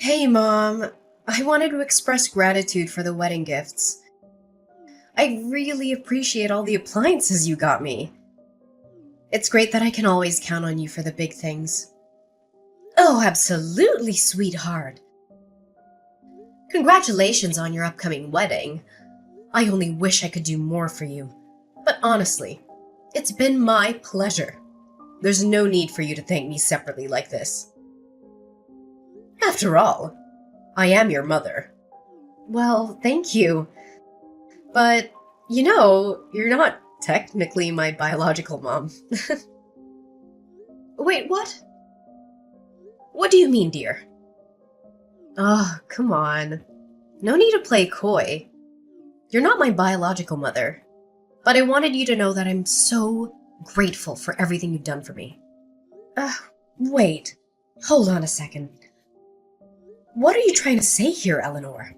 Hey, Mom. I wanted to express gratitude for the wedding gifts. I really appreciate all the appliances you got me. It's great that I can always count on you for the big things. Oh, absolutely, sweetheart. Congratulations on your upcoming wedding. I only wish I could do more for you. But honestly, it's been my pleasure. There's no need for you to thank me separately like this. After all, I am your mother. Well, thank you. But, you're not technically my biological mom. Wait, what? What do you mean, dear? Oh, come on. No need to play coy. You're not my biological mother. But I wanted you to know that I'm so grateful for everything you've done for me. Uh, Wait. Hold on a second. What are you trying to say here, Eleanor?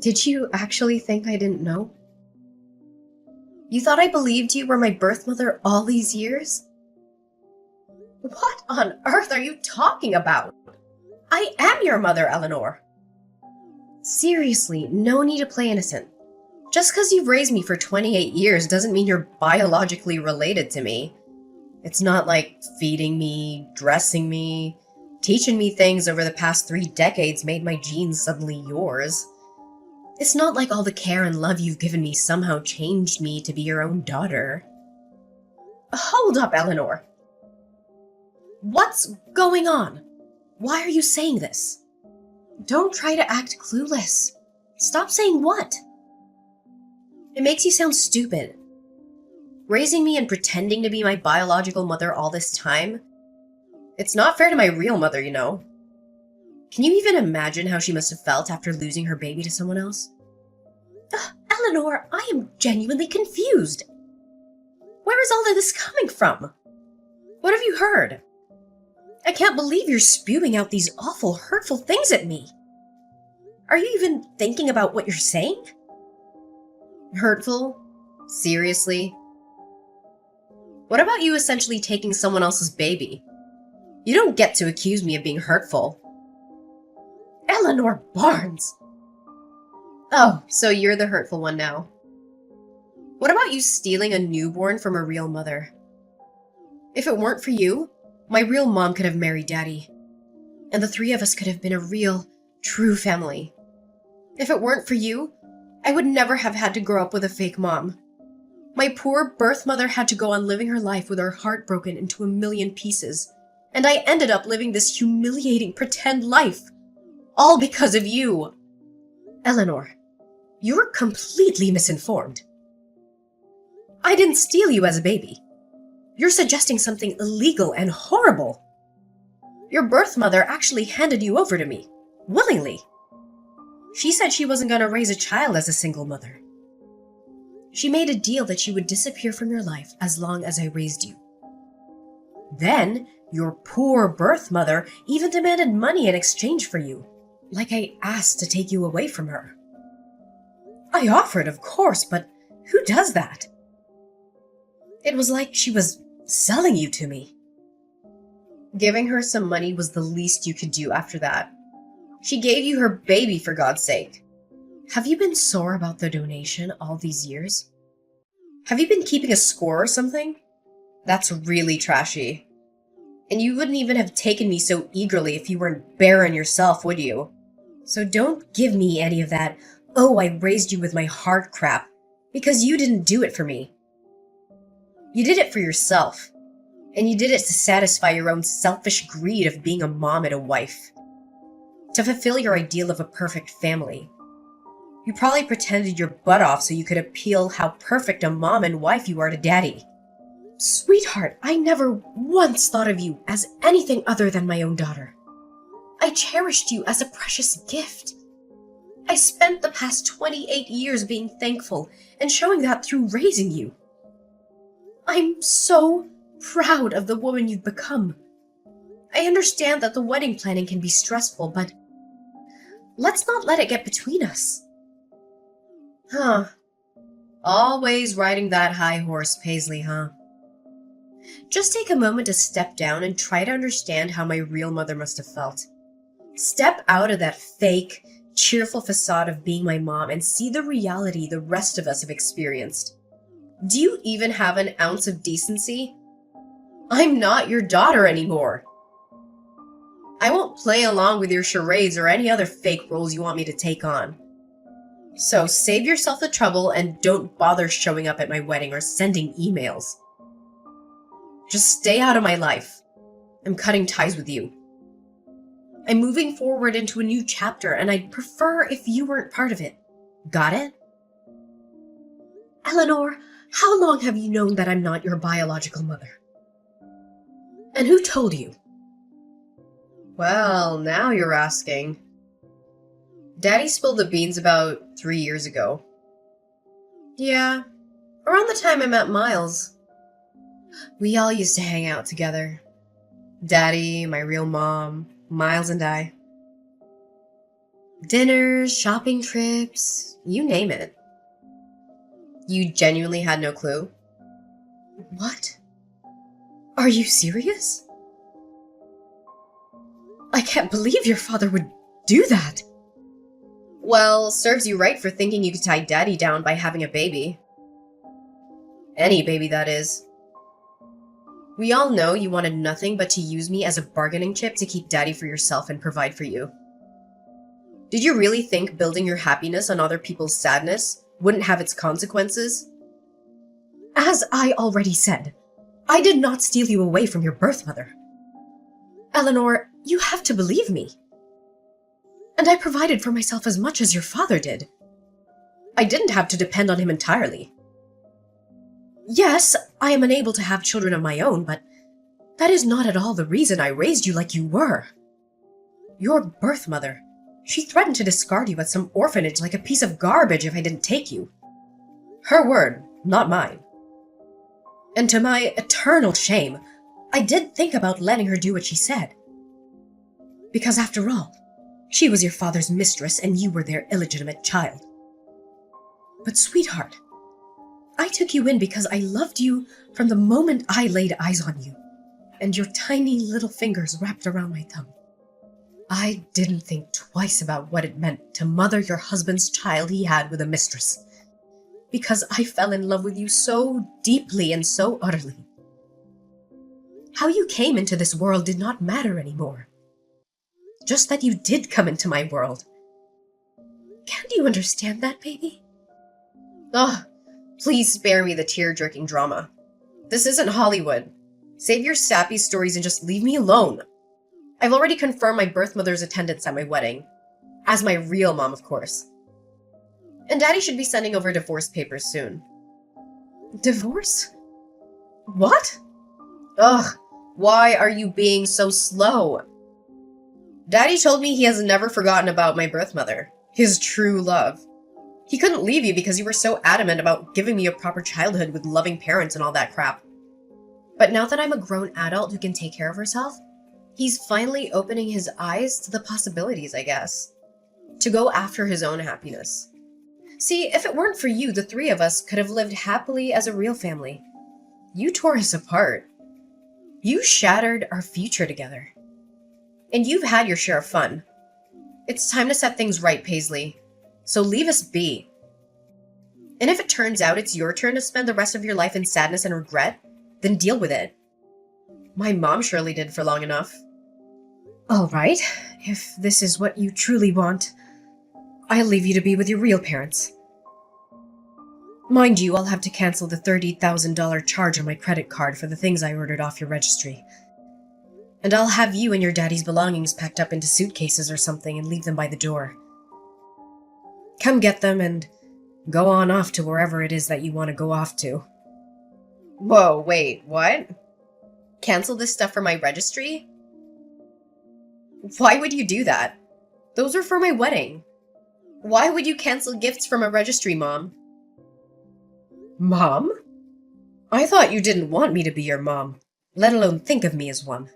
Did you actually think I didn't know? You thought I believed you were my birth mother all these years? What on earth are you talking about? I am your mother, Eleanor. Seriously, no need to play innocent. Just because you've raised me for 28 years doesn't mean you're biologically related to me. It's not like feeding me, dressing me, teaching me things over the past 3 decades made my genes suddenly yours. It's not like all the care and love you've given me somehow changed me to be your own daughter. Hold up, Eleanor. What's going on? Why are you saying this? Don't try to act clueless. Stop saying what? It makes you sound stupid. Raising me and pretending to be my biological mother all this time? It's not fair to my real mother, you know. Can you even imagine how she must have felt after losing her baby to someone else? Eleanor, I am genuinely confused. Where is all of this coming from? What have you heard? I can't believe you're spewing out these awful, hurtful things at me. Are you even thinking about what you're saying? Hurtful? Seriously? What about you essentially taking someone else's baby? You don't get to accuse me of being hurtful. Eleanor Barnes! Oh, so you're the hurtful one now. What about you stealing a newborn from a real mother? If it weren't for you, my real mom could have married Daddy. And the three of us could have been a real, true family. If it weren't for you, I would never have had to grow up with a fake mom. My poor birth mother had to go on living her life with her heart broken into a million pieces. And I ended up living this humiliating pretend life. All because of you. Eleanor, you were completely misinformed. I didn't steal you as a baby. You're suggesting something illegal and horrible. Your birth mother actually handed you over to me, willingly. She said she wasn't going to raise a child as a single mother. She made a deal that she would disappear from your life as long as I raised you. Then, your poor birth mother even demanded money in exchange for you, like I asked to take you away from her. I offered, of course, but who does that? It was like she was selling you to me. Giving her some money was the least you could do after that. She gave you her baby, for God's sake. Have you been sore about the donation all these years? Have you been keeping a score or something? That's really trashy. And you wouldn't even have taken me so eagerly if you weren't barren yourself, would you? So don't give me any of that, oh, I raised you with my heart crap, because you didn't do it for me. You did it for yourself. And you did it to satisfy your own selfish greed of being a mom and a wife. To fulfill your ideal of a perfect family. You probably pretended your butt off so you could appeal how perfect a mom and wife you are to Daddy. Sweetheart, I never once thought of you as anything other than my own daughter. I cherished you as a precious gift. I spent the past 28 years being thankful and showing that through raising you. I'm so proud of the woman you've become. I understand that the wedding planning can be stressful, but let's not let it get between us. Huh. Always riding that high horse, Paisley, huh? Just take a moment to step down and try to understand how my real mother must have felt. Step out of that fake, cheerful facade of being my mom and see the reality the rest of us have experienced. Do you even have an ounce of decency? I'm not your daughter anymore. I won't play along with your charades or any other fake roles you want me to take on. So save yourself the trouble and don't bother showing up at my wedding or sending emails. Just stay out of my life. I'm cutting ties with you. I'm moving forward into a new chapter, and I'd prefer if you weren't part of it. Got it? Eleanor, how long have you known that I'm not your biological mother? And who told you? Well, now you're asking. Daddy spilled the beans about 3 years ago. Yeah, around the time I met Miles. We all used to hang out together. Daddy, my real mom, Miles and I. Dinners, shopping trips, you name it. You genuinely had no clue? What? Are you serious? I can't believe your father would do that. Well, serves you right for thinking you could tie Daddy down by having a baby. Any baby, that is. We all know you wanted nothing but to use me as a bargaining chip to keep Daddy for yourself and provide for you. Did you really think building your happiness on other people's sadness wouldn't have its consequences? As I already said, I did not steal you away from your birth mother. Eleanor, you have to believe me. And I provided for myself as much as your father did. I didn't have to depend on him entirely. Yes, I am unable to have children of my own, but that is not at all the reason I raised you like you were. Your birth mother, she threatened to discard you at some orphanage like a piece of garbage if I didn't take you. Her word, not mine. And to my eternal shame, I did think about letting her do what she said. Because after all, she was your father's mistress and you were their illegitimate child. But sweetheart, I took you in because I loved you from the moment I laid eyes on you, and your tiny little fingers wrapped around my thumb. I didn't think twice about what it meant to mother your husband's child he had with a mistress, because I fell in love with you so deeply and so utterly. How you came into this world did not matter anymore. Just that you did come into my world. Can't you understand that, baby? Ugh, please spare me the tear-jerking drama. This isn't Hollywood. Save your sappy stories and just leave me alone. I've already confirmed my birth mother's attendance at my wedding. As my real mom, of course. And Daddy should be sending over divorce papers soon. Divorce? What? Ugh, why are you being so slow? Daddy told me he has never forgotten about my birth mother, his true love. He couldn't leave you because you were so adamant about giving me a proper childhood with loving parents and all that crap. But now that I'm a grown adult who can take care of herself, he's finally opening his eyes to the possibilities, I guess. To go after his own happiness. See, if it weren't for you, the three of us could have lived happily as a real family. You tore us apart. You shattered our future together. And you've had your share of fun. It's time to set things right, Paisley. So leave us be. And if it turns out it's your turn to spend the rest of your life in sadness and regret, then deal with it. My mom surely did for long enough. All right, if this is what you truly want, I'll leave you to be with your real parents. Mind you, I'll have to cancel the $30,000 charge on my credit card for the things I ordered off your registry. And I'll have you and your daddy's belongings packed up into suitcases or something and leave them by the door. Come get them and go on off to wherever it is that you want to go off to. Whoa, wait, what? Cancel this stuff for my registry? Why would you do that? Those are for my wedding. Why would you cancel gifts from a registry, Mom? Mom? I thought you didn't want me to be your mom, let alone think of me as one.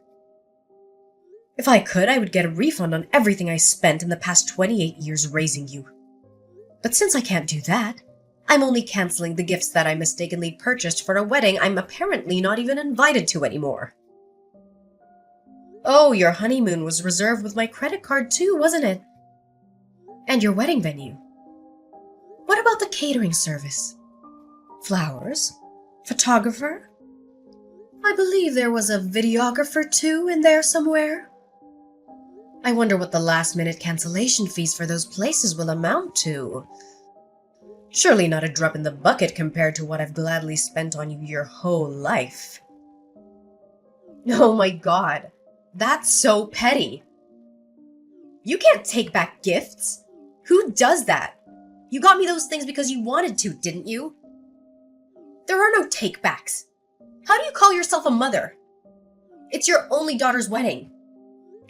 If I could, I would get a refund on everything I spent in the past 28 years raising you. But since I can't do that, I'm only canceling the gifts that I mistakenly purchased for a wedding I'm apparently not even invited to anymore. Oh, your honeymoon was reserved with my credit card too, wasn't it? And your wedding venue. What about the catering service? Flowers? Photographer? I believe there was a videographer too in there somewhere. I wonder what the last-minute cancellation fees for those places will amount to. Surely not a drop in the bucket compared to what I've gladly spent on you your whole life. Oh my god, that's so petty. You can't take back gifts. Who does that? You got me those things because you wanted to, didn't you? There are no take-backs. How do you call yourself a mother? It's your only daughter's wedding.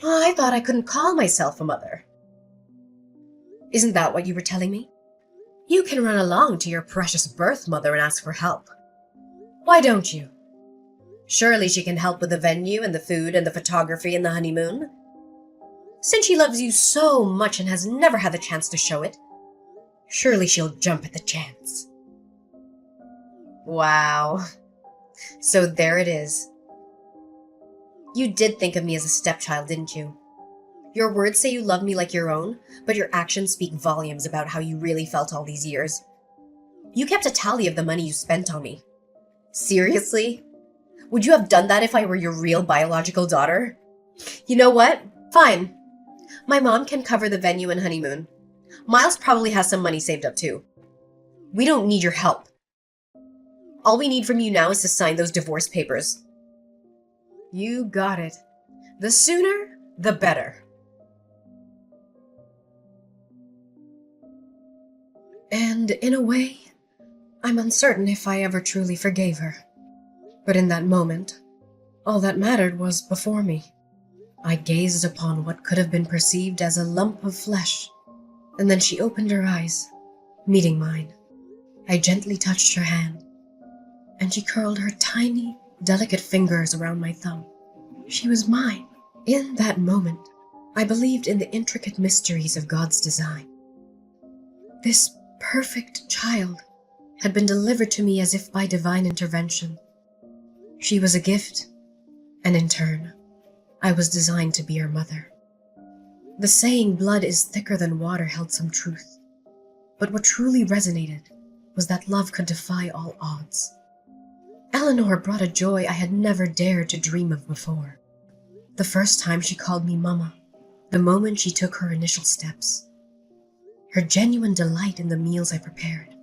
Oh, I thought I couldn't call myself a mother. Isn't that what you were telling me? You can run along to your precious birth mother and ask for help. Why don't you? Surely she can help with the venue and the food and the photography and the honeymoon. Since she loves you so much and has never had the chance to show it, surely she'll jump at the chance. Wow. So there it is. You did think of me as a stepchild, didn't you? Your words say you love me like your own, but your actions speak volumes about how you really felt all these years. You kept a tally of the money you spent on me. Seriously? Would you have done that if I were your real biological daughter? You know what? Fine. My mom can cover the venue and honeymoon. Miles probably has some money saved up too. We don't need your help. All we need from you now is to sign those divorce papers. You got it. The sooner, the better. And in a way, I'm uncertain if I ever truly forgave her. But in that moment, all that mattered was before me. I gazed upon what could have been perceived as a lump of flesh, and then she opened her eyes, meeting mine. I gently touched her hand, and she curled her tiny, delicate fingers around my thumb. She was mine. In that moment, I believed in the intricate mysteries of God's design. This perfect child had been delivered to me as if by divine intervention. She was a gift, and in turn, I was designed to be her mother. The saying, blood is thicker than water, held some truth. But what truly resonated was that love could defy all odds. Eleanor brought a joy I had never dared to dream of before. The first time she called me Mama, the moment she took her initial steps. Her genuine delight in the meals I prepared.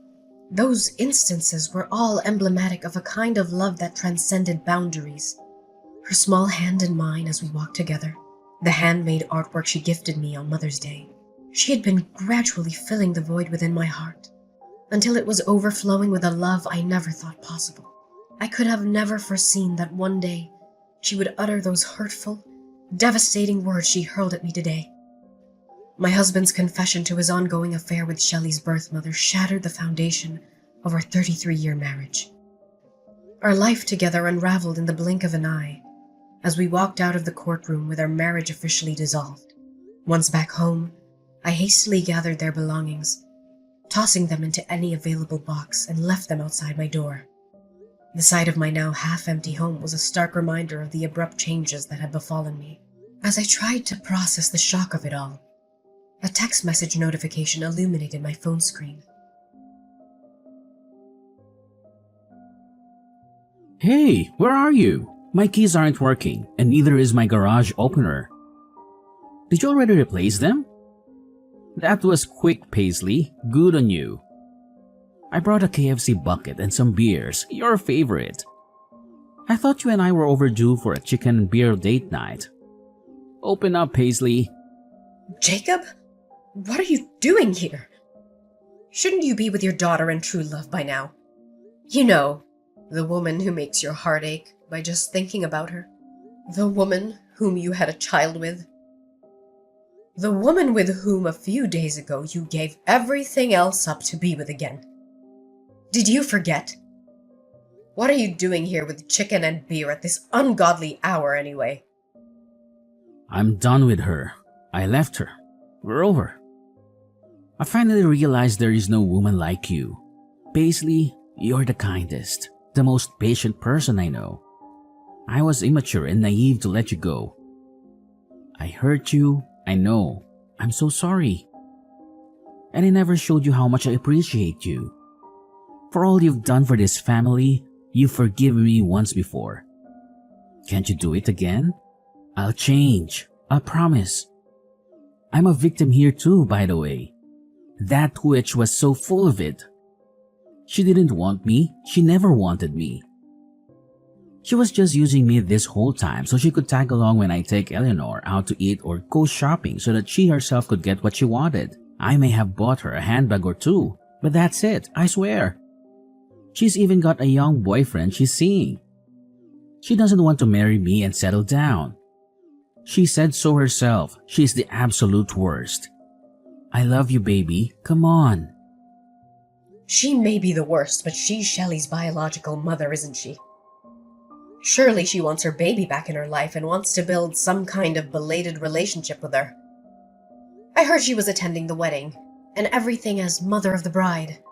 Those instances were all emblematic of a kind of love that transcended boundaries. Her small hand in mine as we walked together, the handmade artwork she gifted me on Mother's Day. She had been gradually filling the void within my heart, until it was overflowing with a love I never thought possible. I could have never foreseen that one day she would utter those hurtful, devastating words she hurled at me today. My husband's confession to his ongoing affair with Shelley's birth mother shattered the foundation of our 33-year marriage. Our life together unraveled in the blink of an eye as we walked out of the courtroom with our marriage officially dissolved. Once back home, I hastily gathered their belongings, tossing them into any available box, and left them outside my door. The sight of my now half-empty home was a stark reminder of the abrupt changes that had befallen me. As I tried to process the shock of it all, a text message notification illuminated my phone screen. Hey, where are you? My keys aren't working, and neither is my garage opener. Did you already replace them? That was quick, Paisley. Good on you. I brought a KFC bucket and some beers, your favorite. I thought you and I were overdue for a chicken and beer date night. Open up, Paisley. Jacob? What are you doing here? Shouldn't you be with your daughter and true love by now? You know, the woman who makes your heart ache by just thinking about her. The woman whom you had a child with. The woman with whom a few days ago you gave everything else up to be with again. Did you forget? What are you doing here with chicken and beer at this ungodly hour anyway? I'm done with her. I left her. We're over. I finally realized there is no woman like you. Paisley, you're the kindest, the most patient person I know. I was immature and naive to let you go. I hurt you, I know. I'm so sorry. And I never showed you how much I appreciate you. For all you've done for this family, you've forgiven me once before. Can't you do it again? I'll change. I promise. I'm a victim here too, by the way. That witch was so full of it. She didn't want me. She never wanted me. She was just using me this whole time so she could tag along when I take Eleanor out to eat or go shopping so that she herself could get what she wanted. I may have bought her a handbag or two, but that's it, I swear. She's even got a young boyfriend she's seeing. She doesn't want to marry me and settle down. She said so herself. She's the absolute worst. I love you, baby. Come on. She may be the worst, but she's Shelley's biological mother, isn't she? Surely she wants her baby back in her life and wants to build some kind of belated relationship with her. I heard she was attending the wedding, and everything as mother of the bride.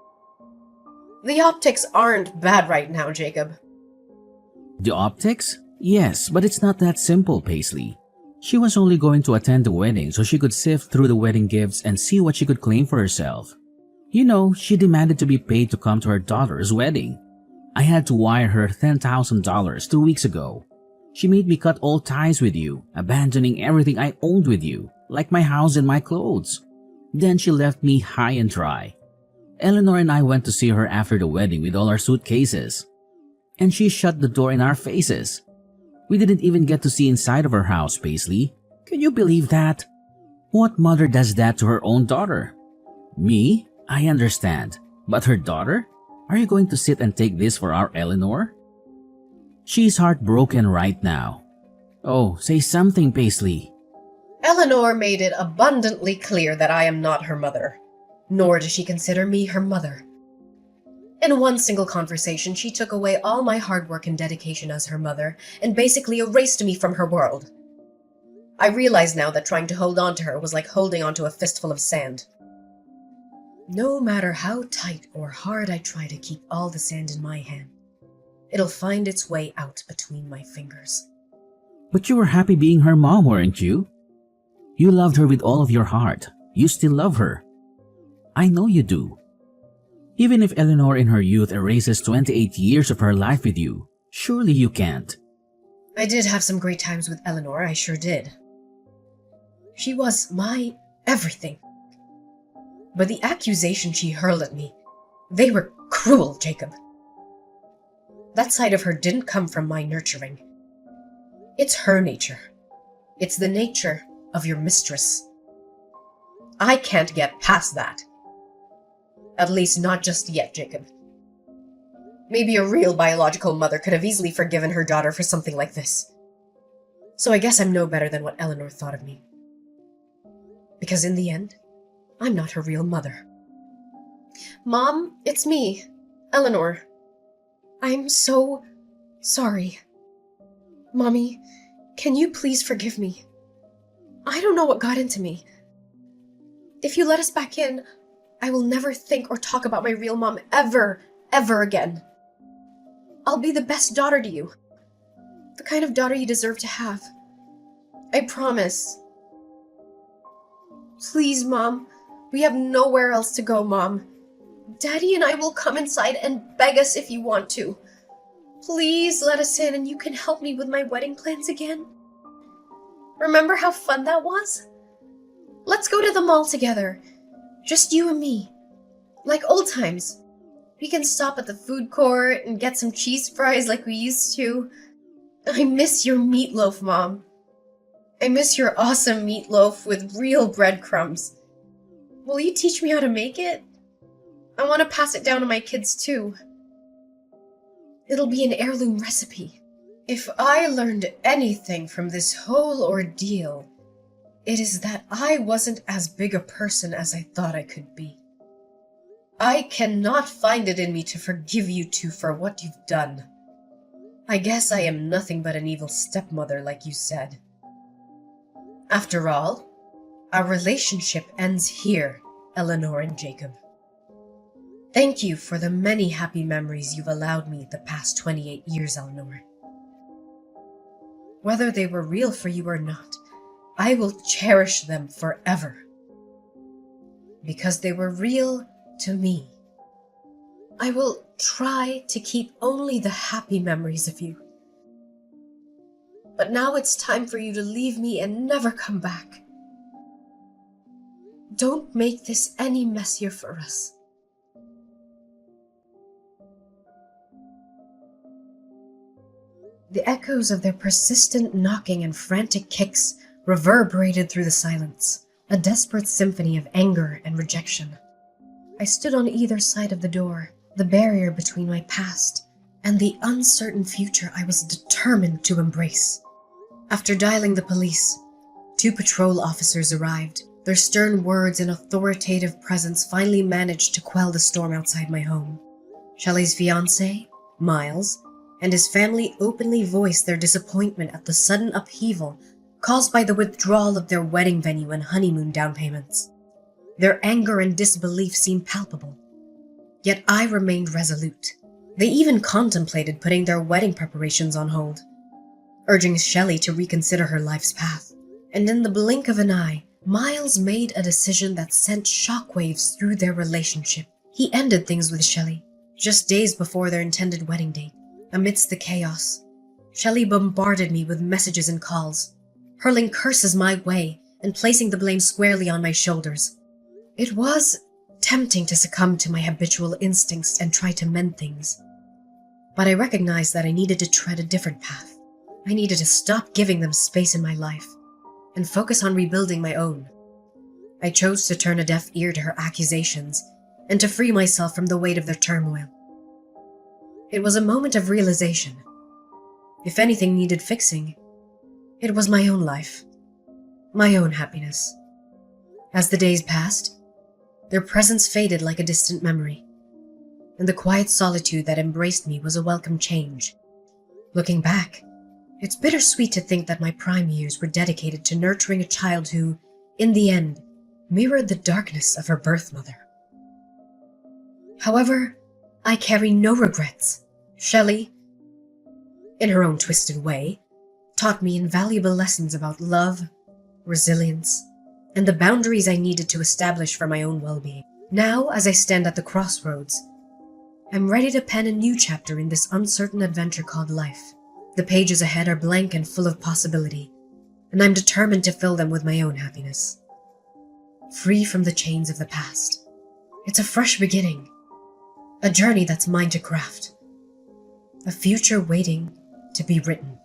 The optics aren't bad right now, Jacob. The optics? Yes, but it's not that simple, Paisley. She was only going to attend the wedding so she could sift through the wedding gifts and see what she could claim for herself. You know, she demanded to be paid to come to her daughter's wedding. I had to wire her $10,000 2 weeks ago. She made me cut all ties with you, abandoning everything I owned with you, like my house and my clothes. Then she left me high and dry. Eleanor and I went to see her after the wedding with all our suitcases. And she shut the door in our faces. We didn't even get to see inside of her house, Paisley. Can you believe that? What mother does that to her own daughter? Me? I understand. But her daughter? Are you going to sit and take this for our Eleanor? She's heartbroken right now. Oh, say something, Paisley. Eleanor made it abundantly clear that I am not her mother, nor does she consider me her mother. In one single conversation, she took away all my hard work and dedication as her mother and basically erased me from her world. I realize now that trying to hold on to her was like holding onto a fistful of sand. No matter how tight or hard I try to keep all the sand in my hand, it'll find its way out between my fingers. But you were happy being her mom, weren't you? You loved her with all of your heart. You still love her. I know you do. Even if Eleanor in her youth erases 28 years of her life with you, surely you can't. I did have some great times with Eleanor, I sure did. She was my everything. But the accusations she hurled at me, they were cruel, Jacob. That side of her didn't come from my nurturing. It's her nature. It's the nature of your mistress. I can't get past that. At least not just yet, Jacob. Maybe a real biological mother could have easily forgiven her daughter for something like this. So I guess I'm no better than what Eleanor thought of me. Because in the end, I'm not her real mother. Mom, it's me, Eleanor. I'm so sorry. Mommy, can you please forgive me? I don't know what got into me. If you let us back in, I will never think or talk about my real mom ever again. I'll be the best daughter to you. The kind of daughter you deserve to have. I promise. Please, Mom. We have nowhere else to go, Mom. Daddy and I will come inside and beg us if you want to. Please let us in and you can help me with my wedding plans again. Remember how fun that was? Let's go to the mall together. Just you and me. Like old times. We can stop at the food court and get some cheese fries like we used to. I miss your meatloaf, Mom. I miss your awesome meatloaf with real breadcrumbs. Will you teach me how to make it? I want to pass it down to my kids too. It'll be an heirloom recipe. If I learned anything from this whole ordeal, it is that I wasn't as big a person as I thought I could be. I cannot find it in me to forgive you two for what you've done. I guess I am nothing but an evil stepmother, like you said. After all, our relationship ends here, Eleanor and Jacob. Thank you for the many happy memories you've allowed me the past 28 years, Eleanor. Whether they were real for you or not, I will cherish them forever. Because they were real to me. I will try to keep only the happy memories of you. But now it's time for you to leave me and never come back. Don't make this any messier for us. The echoes of their persistent knocking and frantic kicks reverberated through the silence, a desperate symphony of anger and rejection. I stood on either side of the door, the barrier between my past and the uncertain future I was determined to embrace. After dialing the police, 2 patrol officers arrived. Their stern words and authoritative presence finally managed to quell the storm outside my home. Shelley's fiancé, Miles, and his family openly voiced their disappointment at the sudden upheaval caused by the withdrawal of their wedding venue and honeymoon down payments. Their anger and disbelief seemed palpable. Yet I remained resolute. They even contemplated putting their wedding preparations on hold, urging Shelley to reconsider her life's path. And in the blink of an eye, Miles made a decision that sent shockwaves through their relationship. He ended things with Shelley, just days before their intended wedding date. Amidst the chaos, Shelley bombarded me with messages and calls, hurling curses my way and placing the blame squarely on my shoulders. It was tempting to succumb to my habitual instincts and try to mend things. But I recognized that I needed to tread a different path. I needed to stop giving them space in my life and focus on rebuilding my own. I chose to turn a deaf ear to her accusations and to free myself from the weight of their turmoil. It was a moment of realization. If anything needed fixing, it was my own life, my own happiness. As the days passed, their presence faded like a distant memory, and the quiet solitude that embraced me was a welcome change. Looking back, it's bittersweet to think that my prime years were dedicated to nurturing a child who, in the end, mirrored the darkness of her birth mother. However, I carry no regrets. Shelley, in her own twisted way, taught me invaluable lessons about love, resilience, and the boundaries I needed to establish for my own well-being. Now, as I stand at the crossroads, I'm ready to pen a new chapter in this uncertain adventure called life. The pages ahead are blank and full of possibility, and I'm determined to fill them with my own happiness. Free from the chains of the past. It's a fresh beginning, a journey that's mine to craft, a future waiting to be written.